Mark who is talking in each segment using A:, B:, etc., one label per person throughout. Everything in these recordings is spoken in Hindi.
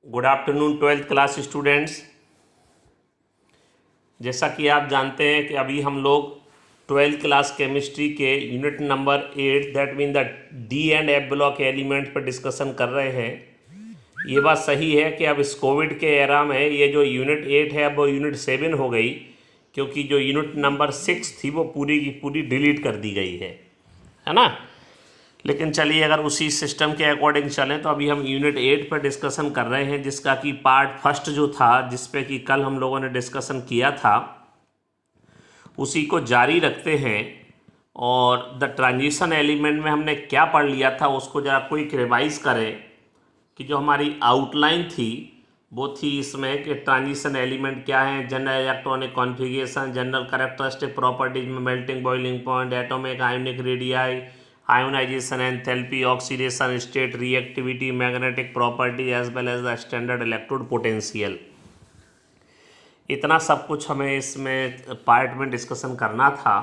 A: Good afternoon twelfth class students. जैसा कि आप जानते हैं कि अभी हम लोग ट्वेल्थ क्लास केमिस्ट्री के unit number 8 that mean the D and F block element पर डिस्कशन कर रहे हैं। ये बात सही है कि अब इस कोविड के एरा में ये जो यूनिट 8 है अब वो यूनिट 7 हो गई, क्योंकि जो यूनिट नंबर 6 थी वो पूरी की पूरी डिलीट कर दी गई है ना। लेकिन चलिए अगर उसी सिस्टम के अकॉर्डिंग चलें तो अभी हम यूनिट 8 पर डिस्कशन कर रहे हैं, जिसका कि पार्ट फर्स्ट जो था जिस पे कि कल हम लोगों ने डिस्कशन किया था उसी को जारी रखते हैं। और द ट्रांजिशन एलिमेंट में हमने क्या पढ़ लिया था उसको ज़रा क्विक रिवाइज करें कि जो हमारी आउटलाइन थी वो थी इसमें कि ट्रांजिशन एलिमेंट क्या है, general electronic configuration, general characteristic properties में melting boiling point, atomic ionic radii, ionization, enthalpy, oxidation state, reactivity, magnetic property as well as the standard electrode potential. इतना सब कुछ हमें इसमें पार्ट में डिस्कशन करना था।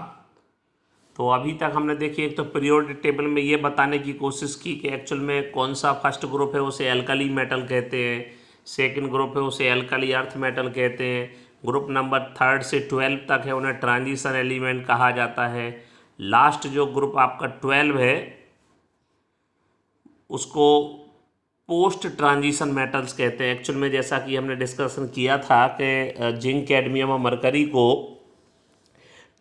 A: तो अभी तक हमने देखिए एक तो पीरियोडिक टेबल में ये बताने की कोशिश की कि एक्चुअल में कौन सा फर्स्ट ग्रुप है उसे एल्कली मेटल कहते हैं, सेकंड ग्रुप है उसे एल्कली अर्थ मेटल कहते हैं, ग्रुप नंबर 3 से 12 तक है उन्हें ट्रांजिशन एलिमेंट कहा जाता है। लास्ट जो ग्रुप आपका 12 है उसको पोस्ट ट्रांजिशन मेटल्स कहते हैं। एक्चुअल में जैसा कि हमने डिस्कशन किया था कि जिंक, कैडमियम और मरकरी को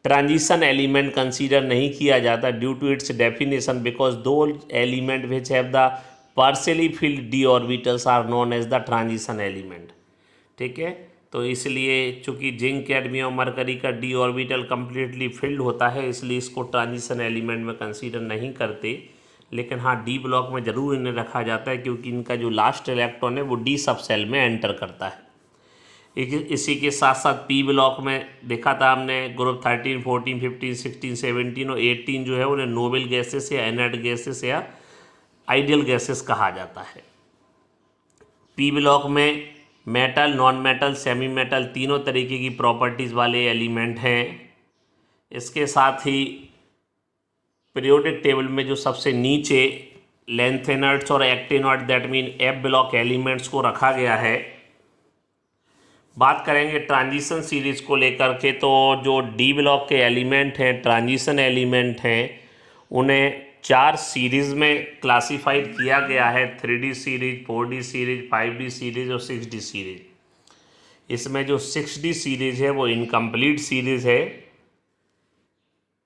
A: ट्रांजिशन एलिमेंट कंसीडर नहीं किया जाता due to its definition, because though element which have the partially filled D orbitals are known as the transition element. ठीक है, तो इसलिए चूंकि जिंक, कैडमियम, मरकरी का डी ऑर्बिटल कम्प्लीटली फिल्ड होता है इसलिए इसको ट्रांजिशन एलिमेंट में कंसीडर नहीं करते। लेकिन हाँ, डी ब्लॉक में ज़रूर इन्हें रखा जाता है क्योंकि इनका जो लास्ट इलेक्ट्रॉन है वो डी सब सेल में एंटर करता है। इसी के साथ साथ पी ब्लॉक में देखा था हमने ग्रुप 13, 14, 15, 16, 17 और 18 जो है उन्हें नोबल गैसेस या इनर्ट गैसेस या आइडियल गैसेस कहा जाता है। पी ब्लॉक में metal, non metal, semi metal तीनों तरीके की प्रॉपर्टीज़ वाले एलिमेंट हैं। इसके साथ ही पीरियोडिक टेबल में जो सबसे नीचे लेंथेनर्ड्स और actinoid that mean F block elements को रखा गया है। बात करेंगे ट्रांजिशन सीरीज को लेकर के, तो जो डी ब्लॉक के एलिमेंट हैं, ट्रांजिशन एलिमेंट हैं, उन्हें 4 सीरीज़ में क्लासिफाइड किया गया है, 3D series, 4D series, 5D series और 6D सीरीज। इसमें जो 6D सीरीज है वो इनकम्प्लीट सीरीज है,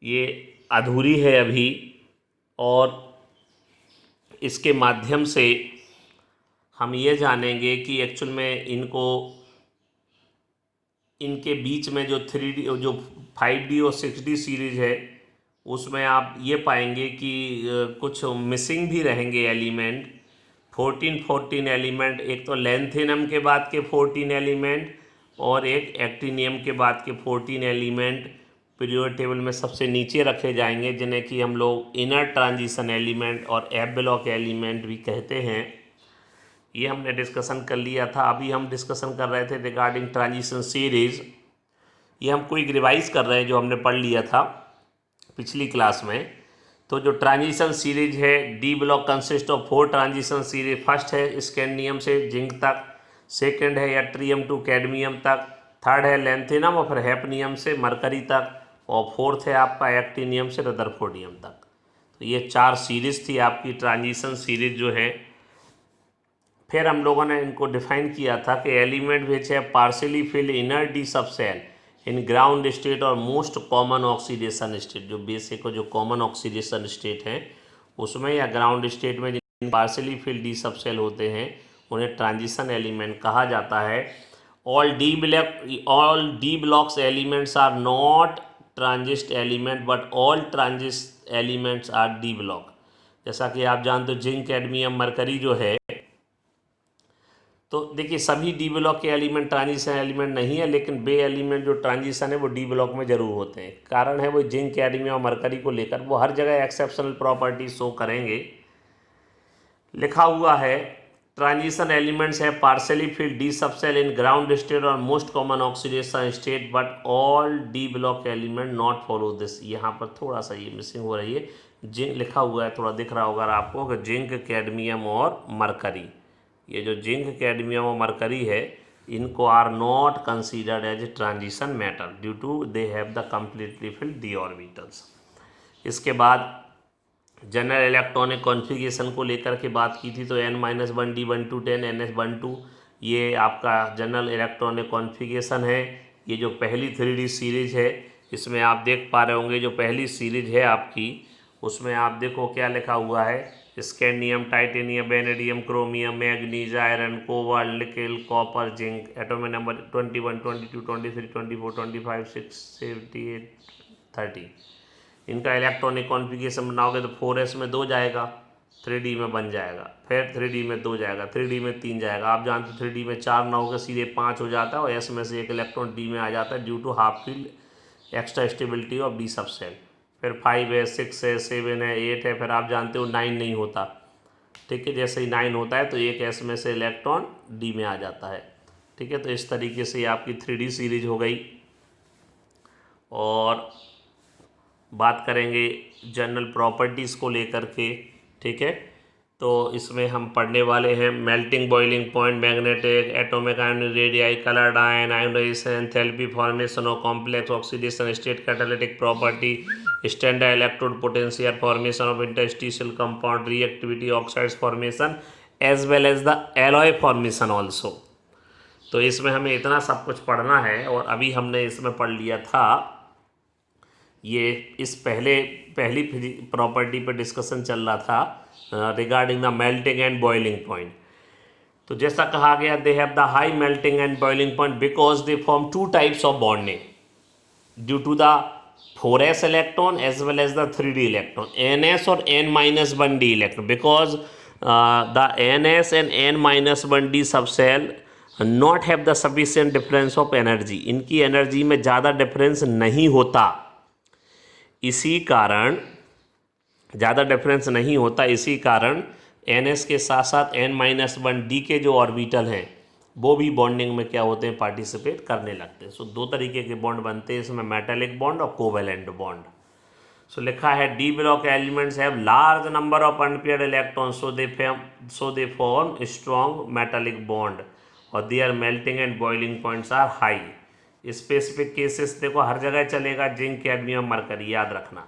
A: ये अधूरी है अभी, और इसके माध्यम से हम ये जानेंगे कि एक्चुअल में इनके बीच में जो 3D जो 5D और 6D सीरीज है उसमें आप ये पाएंगे कि कुछ मिसिंग भी रहेंगे एलिमेंट। 14 एलिमेंट, एक तो लेंथेनम के बाद के 14 एलिमेंट और एक एक्टिनियम के बाद के 14 एलिमेंट पीरियोडिक टेबल में सबसे नीचे रखे जाएंगे, जिन्हें कि हम लोग इनर ट्रांजिशन एलिमेंट और एफ ब्लॉक एलिमेंट भी कहते हैं। ये हमने डिस्कशन कर लिया था। अभी हम डिस्कशन कर रहे थे रिगार्डिंग ट्रांजिशन सीरीज। ये हम क्विक रिवाइज कर रहे हैं जो हमने पढ़ लिया था पिछली क्लास में। तो जो ट्रांजिशन सीरीज है, d block consist of 4 transition series. First है स्कैंडियम से जिंक तक, सेकंड है यट्रियम टू कैडमियम तक, थर्ड है लेंथेनम और फिर हैफनियम से मरकरी तक, और फोर्थ है आपका एक्टिनियम से रदरफोर्डियम तक। तो ये 4 सीरीज थी आपकी ट्रांजिशन सीरीज जो है। फिर हम लोगों ने इनको डिफाइन किया था कि एलिमेंट विच है partially filled inner d sub shell in ground state और मोस्ट कॉमन ऑक्सीडेशन स्टेट, जो बेसिक जो कॉमन ऑक्सीडेशन स्टेट हैं उसमें या ग्राउंड स्टेट में जिन partially filled d sub shell होते हैं उन्हें ट्रांजिशन एलिमेंट कहा जाता है। All d blocks elements are not transition element but all transition elements are d block. जैसा कि आप जानते हो जिंक, कैडमियम, मरकरी जो है, तो देखिए सभी डी ब्लॉक के एलिमेंट ट्रांजिशन एलिमेंट नहीं है, लेकिन बे एलिमेंट जो ट्रांजिशन है वो डी ब्लॉक में जरूर होते हैं। कारण है वो जिंक, कैडमियम और मरकरी को लेकर वो हर जगह एक्सेप्शनल प्रॉपर्टी शो करेंगे। लिखा हुआ है ट्रांजिशन एलिमेंट्स है partially filled d sub shell in ground state और most common oxidation state but all D block element not follow this. यहाँ पर थोड़ा सा ये मिसिंग हो रही है, जिंक लिखा हुआ है, थोड़ा दिख रहा होगा आपको कि जिंक, कैडमियम और मरकरी, ये जो जिंक, कैडमियम और मरकरी है, इनको are not considered as a transition metal due to they have the completely filled D orbitals. इसके बाद जनरल इलेक्ट्रॉनिक कॉन्फ़िगरेशन को लेकर के बात की थी, तो n-1d1210 ns12 ये आपका जनरल इलेक्ट्रॉनिक कॉन्फ़िगरेशन है। ये जो पहली 3D सीरीज है, इसमें आप देख पा रहे होंगे, जो पहली सीरीज है आपकी, उसमें आप देखो क्या लिखा हुआ है, scandium, titanium, vanadium, chromium, manganese, iron, cobalt, nickel, copper, zinc, atomic number 21, 22, 23, 24, 25, 6, 7, 8, 30। इनका इलेक्ट्रॉनिक कॉन्फ़िगरेशन बनाओगे तो 4s में 2 जाएगा, 3D में बन जाएगा, फिर 3D में 2 जाएगा, 3D में 3 जाएगा। आप जानते हो 3D में 4 ना होकर सीधे 5 हो जाता है, और s में से एक इलेक्ट्रॉन d में आ जाता है due to half filled extra stability of d sub shell. फिर 5 है, 6 है, 7 है, 8 है, फिर आप जानते हो 9 नहीं होता। ठीक है, जैसे ही 9 होता है तो एक s में से इलेक्ट्रॉन d में आ जाता है। ठीक है, तो इस तरीके से आपकी 3D सीरीज हो गई। और बात करेंगे जनरल प्रॉपर्टीज़ को लेकर के। ठीक है, तो इसमें हम पढ़ने वाले हैं melting, boiling point, magnetic, atomic ionic radii, coloured ion, ionization, enthalpy, formation of complex oxidation state, catalytic property, standard electrode potential, formation of interstitial compound, reactivity, oxides formation, as well as the alloy formation also. तो इसमें हमें इतना सब कुछ पढ़ना है। और अभी हमने इसमें पढ़ लिया था, ये इस पहली प्रॉपर्टी पर डिस्कशन चल रहा था regarding the melting and boiling point. तो जैसा कहा गया, they have the high melting and boiling point because they form 2 types of bonding due to the 4s electron as well as the 3d electron, ns और n-1d electron, because the ns and n-1d sub shell not have the sufficient difference of energy. इनकी एनर्जी में ज़्यादा डिफरेंस नहीं होता, इसी कारण ज़्यादा डिफरेंस नहीं होता, इसी कारण ns के साथ साथ n-1d के जो ऑर्बिटल हैं वो भी बॉन्डिंग में क्या होते हैं, पार्टिसिपेट करने लगते हैं। सो 2 तरीके के बॉन्ड बनते हैं इसमें, मेटालिक बॉन्ड और कोवेलेंट बॉन्ड। सो लिखा है d block elements have large number of unpaired electrons, so they form strong metallic bond और their melting and boiling points are high. Specific cases देखो हर जगह चलेगा, जिंक, कैडमियम, मरकरी, याद रखना।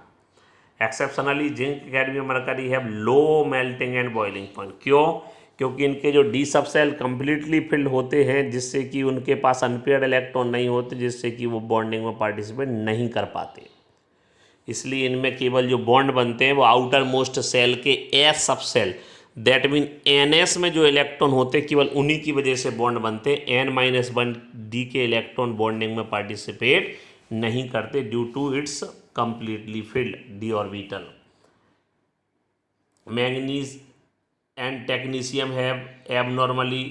A: Exceptionally zinc, cadmium, mercury have low melting and boiling point. क्यों? क्योंकि इनके जो D sub cell completely field होते हैं, जिससे कि उनके पास अनपेयर्ड इलेक्ट्रॉन नहीं होते, जिससे कि वो बॉन्डिंग में पार्टिसिपेट नहीं कर पाते। इसलिए इनमें केवल जो बॉन्ड बनते हैं वो आउटर मोस्ट सेल के एस सब सेल, दैट मीन ns में जो इलेक्ट्रॉन होते हैं केवल उन्हीं की वजह से बॉन्ड बनते हैं। n-1d के इलेक्ट्रॉन बॉन्डिंग में पार्टिसिपेट नहीं करते due to its completely filled D orbital. Manganese and technetium have abnormally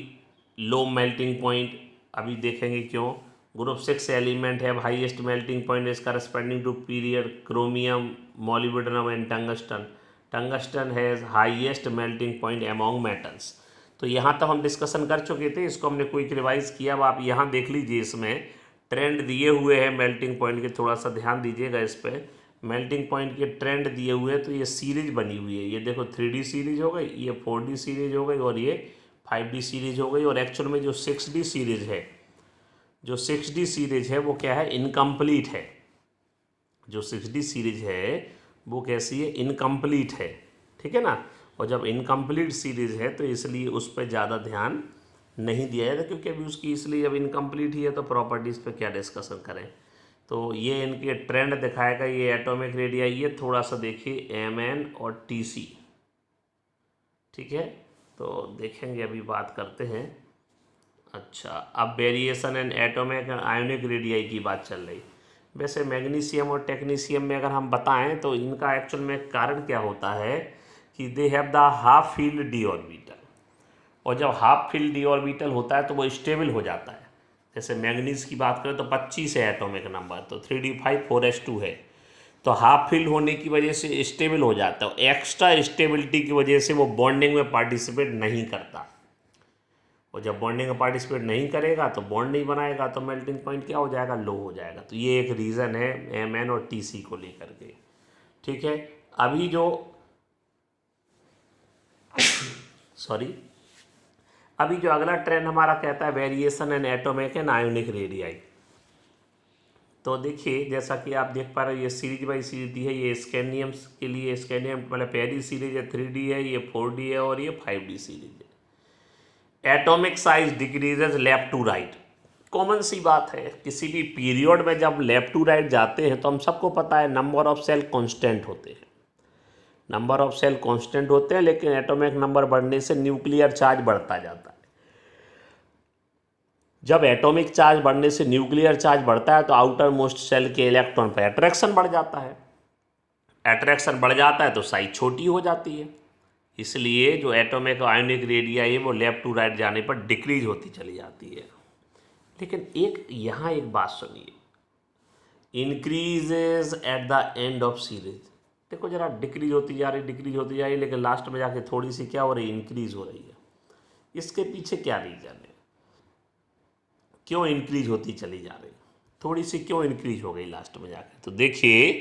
A: low melting point, अभी देखेंगे क्यों। Group 6 element have highest melting point is corresponding to period chromium, molybdenum and tungsten. Tungsten has highest melting point among metals. तो यहाँ तक हम डिस्कशन कर चुके थे, इसको हमने क्विक रिवाइज किया। अब आप यहाँ देख लीजिए, इसमें ट्रेंड दिए हुए हैं मेल्टिंग पॉइंट के, थोड़ा सा ध्यान दीजिएगा इस पर। मेल्टिंग पॉइंट के ट्रेंड दिए हुए हैं, तो ये सीरीज बनी हुई है। ये देखो 3D सीरीज हो गई, ये 4D सीरीज हो गई, और ये 5D सीरीज हो गई। और एक्चुअल में जो 6D सीरीज है, जो 6D सीरीज है वो क्या है, इनकम्प्लीट है। जो 6D सीरीज है वो कैसी है, इनकम्प्लीट है। ठीक है ना। और जब इनकम्प्लीट सीरीज है तो इसलिए उस पर ज़्यादा ध्यान नहीं दिया जाता, क्योंकि अभी उसकी, इसलिए जब इनकम्प्लीट ही है तो प्रॉपर्टीज़ पे क्या डिस्कशन करें। तो ये इनके ट्रेंड दिखाएगा, ये एटॉमिक रेडियाई, ये थोड़ा सा देखिए Mn और Tc। ठीक है, तो देखेंगे, अभी बात करते हैं। अच्छा, अब variation and atomic and ionic radii की बात चल रही। वैसे मैग्नीशियम और टेक्नीशियम में अगर हम बताएं तो इनका एक्चुअल में कारण क्या होता है कि दे have the half field D orbital, और जब हाफ फील्ड डी ऑर्बिटल होता है तो वो स्टेबल हो जाता है। जैसे मैग्नीज की बात करें तो 25 है एटॉमिक नंबर, तो 3d5 4s2 है, तो हाफ फील्ड होने की वजह से स्टेबल हो जाता है। एक्स्ट्रा स्टेबिलिटी की वजह से वो बॉन्डिंग में पार्टिसिपेट नहीं करता, और जब बॉन्डिंग में पार्टिसिपेट नहीं करेगा तो बॉन्ड नहीं बनाएगा, तो मेल्टिंग पॉइंट क्या हो जाएगा, लो हो जाएगा। तो ये एक रीज़न है Mn और Tc को लेकर के। ठीक है, अभी जो अभी जो अगला ट्रेंड हमारा कहता है variation in atomic and ionic radii. तो देखिए जैसा कि आप देख पा रहे हो ये सीरीज बाई सीरीज दी है। ये स्कैंडियम के लिए, स्कैंडियम मतलब पहली सीरीज है 3D है, ये 4D है और ये 5D सीरीज है। Atomic size decreases left to right. Common सी बात है, किसी भी पीरियड में जब लेफ्ट टू राइट जाते हैं तो हम सबको पता है नंबर ऑफ सेल कांस्टेंट होते हैं, नंबर ऑफ सेल कांस्टेंट होते हैं, लेकिन एटॉमिक नंबर बढ़ने से न्यूक्लियर चार्ज बढ़ता जाता है। जब एटॉमिक चार्ज बढ़ने से न्यूक्लियर चार्ज बढ़ता है तो आउटर मोस्ट सेल के इलेक्ट्रॉन पर अट्रैक्शन बढ़ जाता है। अट्रैक्शन बढ़ जाता है तो साइज छोटी हो जाती है। इसलिए जो एटॉमिक आयोनिक रेडियाई है वो लेफ्ट टू राइट जाने पर डिक्रीज होती चली जाती है। लेकिन एक यहाँ एक बात सुनिए, increases at the end of series. देखो जरा डिक्रीज होती जा रही, डिक्रीज होती जा रही, लेकिन लास्ट में जाके थोड़ी सी क्या हो रही है, इंक्रीज हो रही है। इसके पीछे क्या रीजन है, क्यों इंक्रीज होती चली जा रही, थोड़ी सी क्यों इंक्रीज हो गई लास्ट में जाके? तो देखिए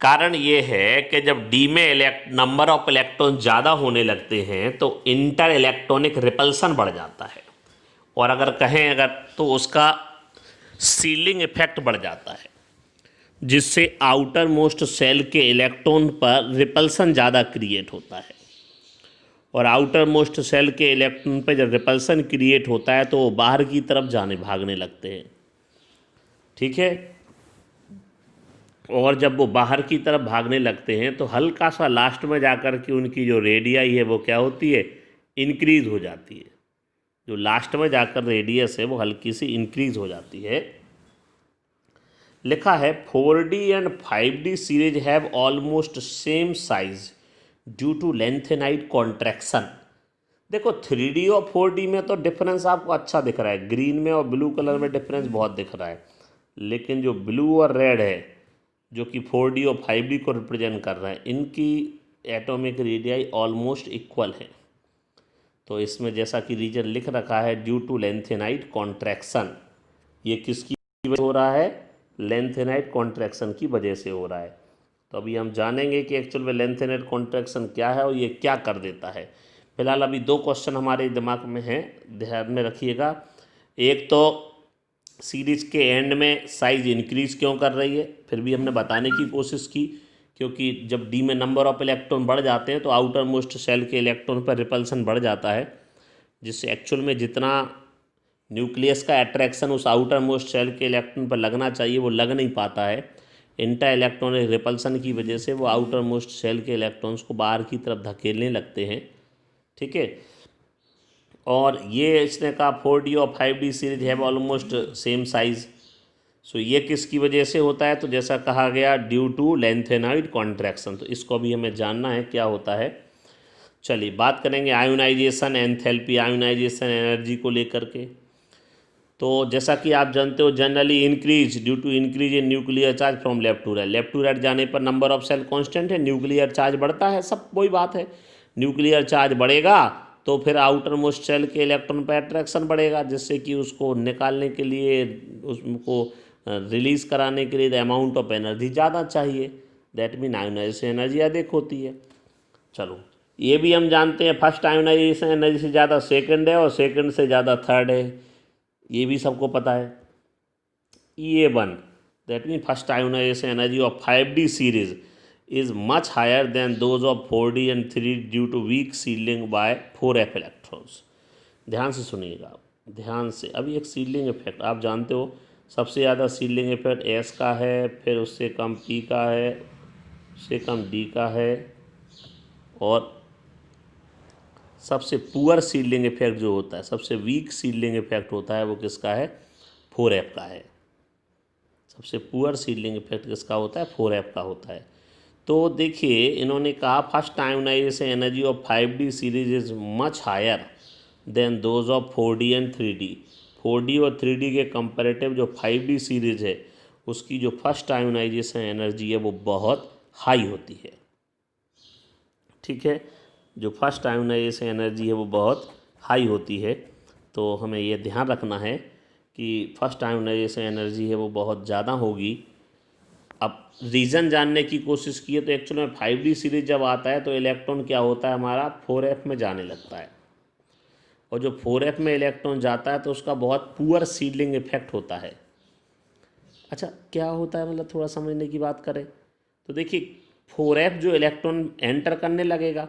A: कारण ये है कि जब डी में नंबर ऑफ इलेक्ट्रॉन ज़्यादा होने लगते हैं तो इंटर इलेक्ट्रॉनिक रिपल्सन बढ़ जाता है, और अगर कहें तो उसका सीलिंग इफेक्ट बढ़ जाता है, जिससे आउटर मोस्ट सेल के इलेक्ट्रॉन पर रिपल्सन ज़्यादा क्रिएट होता है। और आउटर मोस्ट सेल के इलेक्ट्रॉन पर जब रिपल्सन क्रिएट होता है तो वो बाहर की तरफ भागने लगते हैं, ठीक है। और जब वो बाहर की तरफ भागने लगते हैं तो हल्का सा लास्ट में जाकर के उनकी जो रेडियाई है वो क्या होती है, इंक्रीज हो जाती है। जो लास्ट में जाकर रेडियस है वो हल्की सी इंक्रीज हो जाती है। लिखा है 4D and 5D series have almost same size due to lanthanide contraction. देखो 3D और 4D में तो डिफरेंस आपको अच्छा दिख रहा है, ग्रीन में और ब्लू कलर में डिफरेंस बहुत दिख रहा है, लेकिन जो ब्लू और रेड है जो कि 4D और 5D को रिप्रेजेंट कर रहे हैं, इनकी एटॉमिक रेडियाई ऑलमोस्ट इक्वल है। तो इसमें जैसा कि रीजन लिख रखा है ड्यू टू लेंथेनाइट कॉन्ट्रैक्शन, ये किसकी वजह से हो रहा है, लेंथेनाइट कॉन्ट्रैक्शन की वजह से हो रहा है। तो अभी हम जानेंगे कि एक्चुअल में लेंथेनाइट कॉन्ट्रैक्शन क्या है और ये क्या कर देता है। फिलहाल अभी दो क्वेश्चन हमारे दिमाग में हैं, ध्यान में रखिएगा। एक तो सीरीज के एंड में साइज इंक्रीज क्यों कर रही है, फिर भी हमने बताने की कोशिश की, क्योंकि जब डी में नंबर ऑफ इलेक्ट्रॉन बढ़ जाते हैं तो आउटर मोस्ट सेल के इलेक्ट्रॉन पर रिपल्सन बढ़ जाता है, जिससे एक्चुअल में जितना न्यूक्लियस का अट्रैक्शन उस आउटर मोस्ट सेल के इलेक्ट्रॉन पर लगना चाहिए वो लग नहीं पाता है। इंटर इलेक्ट्रॉनिक रिपल्सन की वजह से वो आउटर मोस्ट सेल के इलेक्ट्रॉन्स को बाहर की तरफ धकेलने लगते हैं, ठीक है। और ये इसने कहा 4D और 5D सीरीज है ऑलमोस्ट सेम साइज। सो ये किसकी वजह से होता है, तो जैसा कहा गया ड्यू टू लेंथेनाइड कॉन्ट्रैक्शन। तो इसको भी हमें जानना है क्या होता है। चलिए बात करेंगे आयोनाइजेशन एंथैल्पी, आयोनाइजेशन एनर्जी को लेकर के। तो जैसा कि आप जानते हो generally increase due to increase in nuclear charge from left to right. Left to right जाने पर नंबर ऑफ सेल कांस्टेंट है, न्यूक्लियर चार्ज बढ़ता है, सब वही बात है। न्यूक्लियर चार्ज बढ़ेगा तो फिर आउटर मोस्ट सेल के इलेक्ट्रॉन पर अट्रैक्शन बढ़ेगा, जिससे कि उसको निकालने के लिए, उसको रिलीज कराने के लिए द अमाउंट ऑफ एनर्जी ज़्यादा चाहिए, दैट मीन आयोनाइजेशन एनर्जी अधिक होती है। चलो ये भी हम जानते हैं फर्स्ट आयोनाइजेशन एनर्जी से ज़्यादा सेकंड है और सेकंड से ज़्यादा थर्ड है, ये भी सबको पता है। E1 that mean first ionization energy of 5D series is much higher than those of 4D and 3D due to weak sealing by 4f electrons। ध्यान से सुनिएगा, ध्यान से। अभी एक सीलिंग इफेक्ट आप जानते हो, सबसे ज़्यादा सीलिंग इफेक्ट S का है, फिर उससे कम P का है, उससे कम D का है, और सबसे पुअर सीलिंग इफेक्ट जो होता है, सबसे वीक सीलिंग इफेक्ट होता है वो किसका है, 4f का है। सबसे पुअर सीलिंग इफेक्ट किसका होता है, 4f का होता है। तो देखिए इन्होंने कहा first ionization energy of 5D series is much higher than those of 4D and 3D। 4D और 3D के कंपैरेटिव जो 5D सीरीज है उसकी जो फर्स्ट आयोनाइजेशन एनर्जी है वो बहुत हाई होती है, ठीक है। जो फर्स्ट आयोनाइजेशन एनर्जी है वो बहुत हाई होती है। तो हमें ये ध्यान रखना है कि फर्स्ट आयोनाइजेशन एनर्जी है वो बहुत ज़्यादा होगी। अब रीज़न जानने की कोशिश की है तो एक्चुअल में 5D सीरीज जब आता है तो इलेक्ट्रॉन क्या होता है हमारा 4f में जाने लगता है। और जो 4f में इलेक्ट्रॉन जाता है तो उसका बहुत पुअर सीडलिंग इफेक्ट होता है। अच्छा, क्या होता है, मतलब थोड़ा समझने की बात करें तो देखिए 4f जो इलेक्ट्रॉन एंटर करने लगेगा,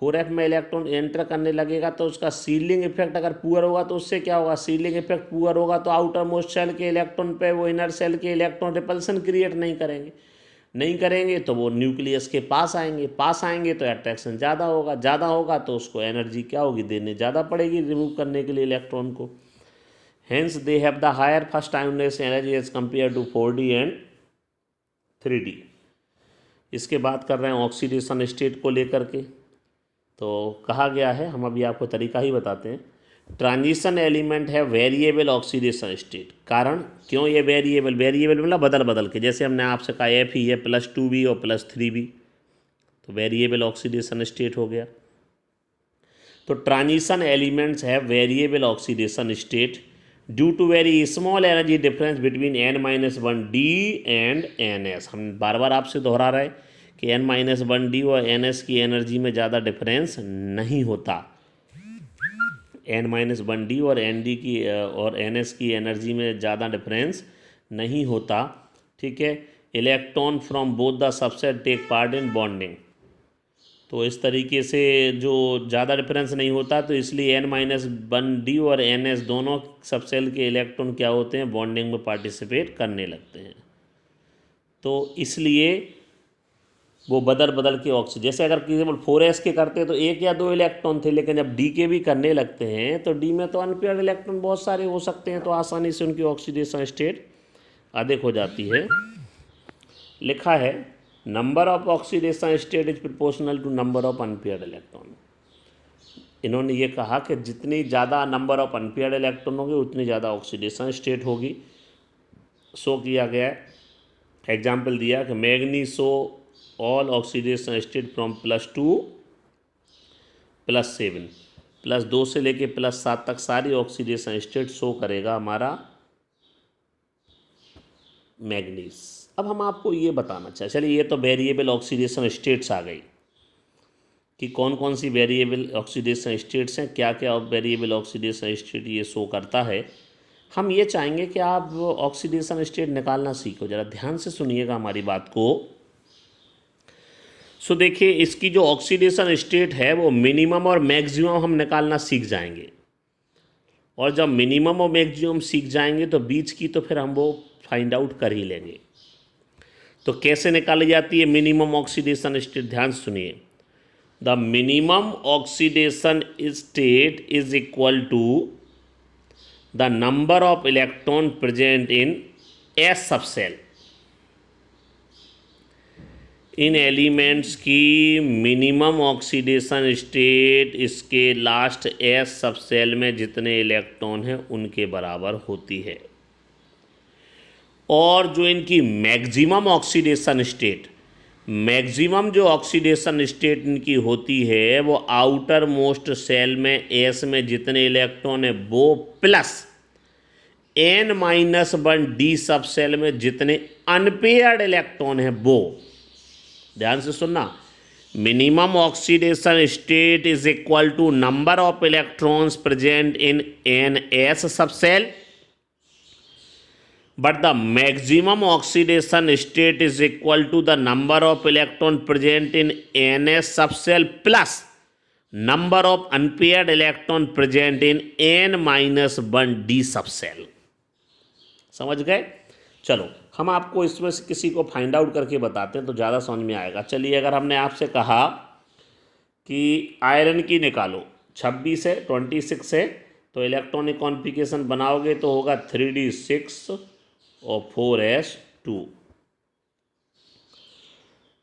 A: 4f में इलेक्ट्रॉन एंटर करने लगेगा तो उसका सीलिंग इफेक्ट अगर पुअर होगा तो उससे क्या होगा, सीलिंग इफेक्ट पुअर होगा तो आउटर मोस्ट सेल के इलेक्ट्रॉन पे वो इनर सेल के इलेक्ट्रॉन रिपल्सन क्रिएट नहीं करेंगे तो वो न्यूक्लियस के पास आएंगे तो अट्रैक्शन ज़्यादा होगा तो उसको एनर्जी क्या होगी, देने ज़्यादा पड़ेगी रिमूव करने के लिए इलेक्ट्रॉन को। Hence they have the higher first ionization energy as compare to 4d and 3d। इसके बात कर रहे हैं ऑक्सीडेशन स्टेट को लेकर के, तो कहा गया है, हम अभी आपको तरीका ही बताते हैं। ट्रांजिशन एलिमेंट है वेरिएबल ऑक्सीडेशन स्टेट। कारण क्यों ये वेरिएबल मतलब बदल बदल के, जैसे हमने आपसे कहा एफ ही है +2b और +3b, तो वेरिएबल ऑक्सीडेशन स्टेट हो गया। तो ट्रांजिशन एलिमेंट्स है variable oxidation state due to very small energy difference between n-1d and ns। हम बार बार आपसे दोहरा रहे कि n-1d और ns की एनर्जी में ज़्यादा डिफरेंस नहीं होता। n-1d और nd की और ns की एनर्जी में ज़्यादा डिफरेंस नहीं होता, ठीक है। Electron from both the subset take part in bonding. तो इस तरीके से जो ज़्यादा डिफरेंस नहीं होता तो इसलिए n-1d और ns दोनों सबसेल के इलेक्ट्रॉन क्या होते हैं, बॉन्डिंग में पार्टिसिपेट करने लगते हैं। तो इसलिए वो बदल के ऑक्सीजन, जैसे अगर केवल 4s के करते तो 1 या 2 इलेक्ट्रॉन थे, लेकिन जब d के भी करने लगते हैं तो d में तो अनपेयर्ड इलेक्ट्रॉन बहुत सारे हो सकते हैं, तो आसानी से उनकी ऑक्सीडेशन स्टेट अधिक हो जाती है। लिखा है number of oxidation state is proportional to number of unpaired electron. इन्होंने ये कहा कि जितनी ज़्यादा नंबर ऑफ अनपेयर्ड इलेक्ट्रॉन होगी उतनी ज़्यादा ऑक्सीडेशन स्टेट होगी। शो किया गया है, एग्जाम्पल दिया कि manganese show all oxidation state from +2 +7, +2 से लेके +7 तक सारी ऑक्सीडेशन स्टेट शो करेगा हमारा मैग्नीज। अब हम आपको ये बताना चाहिए, चलिए ये तो वेरिएबल ऑक्सीडेशन स्टेट्स आ गई कि कौन कौन सी वेरिएबल ऑक्सीडेशन स्टेट्स हैं, क्या क्या वेरिएबल ऑक्सीडेशन स्टेट ये शो करता है। हम ये चाहेंगे कि आप ऑक्सीडेशन स्टेट निकालना सीखो, ज़रा ध्यान से सुनिएगा हमारी बात को। सो देखिए इसकी जो ऑक्सीडेशन स्टेट है वो मिनिमम और मैक्सिमम हम निकालना सीख जाएंगे, और जब मिनिमम और मैक्सिमम सीख जाएंगे तो बीच की तो फिर हम वो फाइंड आउट कर ही लेंगे। तो कैसे निकाली जाती है मिनिमम ऑक्सीडेशन स्टेट, ध्यान सुनिए। The minimum oxidation state is equal to the number of electron present in S subshell. इन एलिमेंट्स की मिनिमम ऑक्सीडेशन स्टेट इसके लास्ट एस सबसेल में जितने इलेक्ट्रॉन हैं उनके बराबर होती है, और जो इनकी मैक्सिमम ऑक्सीडेशन स्टेट, मैक्सिमम जो ऑक्सीडेशन स्टेट इनकी होती है वो आउटर मोस्ट सेल में एस में जितने इलेक्ट्रॉन है वो प्लस n-1d सब सेल में जितने अनपेयर्ड इलेक्ट्रॉन है वो। ध्यान से सुनना, minimum oxidation state is equal to number of electrons present in ns sub shell, but the maximum oxidation state is equal to the number of electron present in ns subcell plus number of unpaired electron present in n-1d subcell। समझ गए? चलो हम आपको इसमें से किसी को फाइंड आउट करके बताते हैं तो ज़्यादा समझ में आएगा। चलिए अगर हमने आपसे कहा कि आयरन की निकालो 26 है 26 है, तो इलेक्ट्रॉनिक कॉन्फिगरेशन बनाओगे तो होगा 3d6 और 4s2,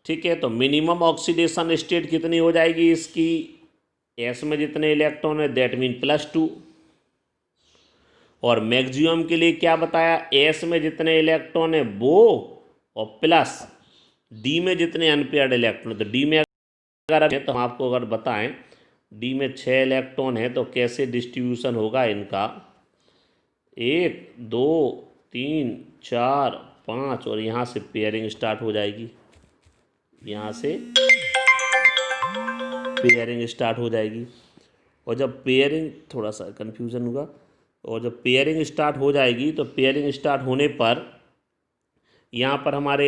A: ठीक है। तो मिनिमम ऑक्सीडेशन स्टेट कितनी हो जाएगी इसकी, एस में जितने इलेक्ट्रॉन है दैट मीन +2, और मैक्सिमम के लिए क्या बताया, एस में जितने इलेक्ट्रॉन है वो और प्लस डी में जितने अनपेयर्ड इलेक्ट्रॉन। तो डी में अगर है तो हम आपको अगर बताएं डी में 6 इलेक्ट्रॉन है तो कैसे डिस्ट्रीब्यूशन होगा इनका, 1 2 3 4 5, और यहाँ से पेयरिंग स्टार्ट हो जाएगी, यहाँ से पेयरिंग स्टार्ट हो जाएगी। और जब पेयरिंग, थोड़ा सा कन्फ्यूज़न होगा, और जब पेयरिंग स्टार्ट हो जाएगी तो पेयरिंग स्टार्ट होने पर यहाँ पर हमारे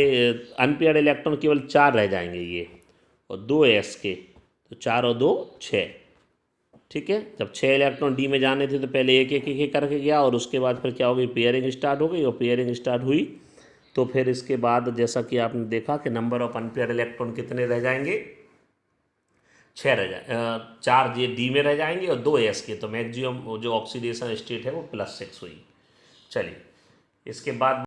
A: अनपेयर्ड इलेक्ट्रॉन केवल 4 रह जाएंगे ये, और 2 s के, तो 4 और 2 6। ठीक है, जब 6 इलेक्ट्रॉन डी में जाने थे तो पहले एक एक एक एक करके गया, और उसके बाद फिर क्या हो गई, पेयरिंग स्टार्ट हो गई, और पेयरिंग स्टार्ट हुई तो फिर इसके बाद जैसा कि आपने देखा कि नंबर ऑफ अनपेयर्ड इलेक्ट्रॉन कितने रह जाएंगे, 6 रह जाए, 4 ये डी में रह जाएंगे और 2 s के, तो मैक्सिमम जो ऑक्सीडेशन स्टेट है वो +6 हुई। चलिए इसके बाद